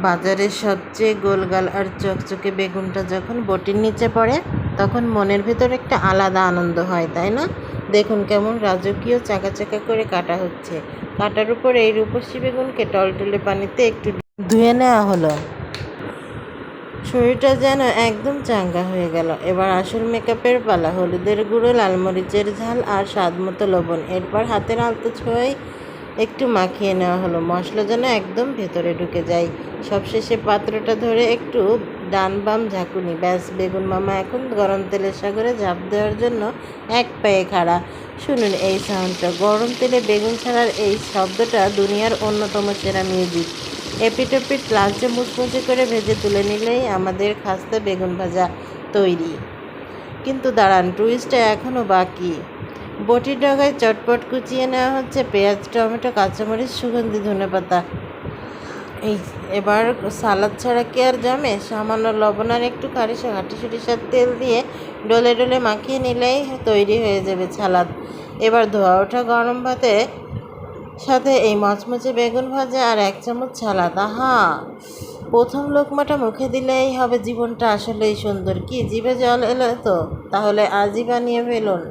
বাজারের সবচেয়ে গোলগাল আর চকচকে বেগুনটা যখন বটির নিচে পড়ে তখন মনের ভেতর একটা আলাদা আনন্দ হয়, তাই না? দেখুন কেমন রাজকীয় চাকা চাকা করে কাটা হচ্ছে। কাটার উপর এই রূপসী বেগুনকে টলটলে পানিতে একটু ধুয়ে নেওয়া হলো। শরীরটা যেন একদম চাঙ্গা হয়ে গেল। এবার আসল মেকআপের পালা। হলুদের গুঁড়ো, লাল মরিচের ঝাল আর স্বাদ মতো লবণ। এরপর হাতের আলতো ছোঁয়ায় একটু মাখিয়ে নেওয়া হলো, মশলা যেন একদম ভেতরে ঢুকে যায়। সবশেষে পাত্রটা ধরে একটু ডান বাম ঝাঁকুনি, ব্যাস বেগুন মামা এখন গরম তেলের সাগরে ঝাঁপ দেওয়ার জন্য এক পায়ে খাড়া। শুনুন এই সাউন্ডটা, গরম তেলে বেগুন ছাড়ার এই শব্দটা দুনিয়ার অন্যতম সেরা মিউজিক। এপিট ওপিট লালচে মুচমুচে করে ভেজে তুলে নিলেই আমাদের খাস্তা বেগুন ভাজা তৈরি। কিন্তু দাঁড়ান, টুইস্টটা এখনও বাকি। বটির ডগায় চটপট কুচিয়ে নেওয়া হচ্ছে পেঁয়াজ, টমেটো, কাঁচামরিচ, সুগন্ধি ধনেপাতা। এবার সালাদ ছাড়া কি আর জমে? সামান্য লবণ আর একটু খাঁটি সরিষার তেল দিয়ে ডলে ডলে মাখিয়ে নিলেই তৈরি হয়ে যাবে সালাদ। এবার ধোয়া ওঠা গরম ভাতে সাথে এই মচমচে বেগুন ভাজা আর 1 চামচ সালাদ। আহা, প্রথম লোকমাটা মুখে দিলেই হবে জীবনটা আসলেই সুন্দর। কি জিভে জল এলো তো? তাহলে আজই বানিয়ে ফেলুন।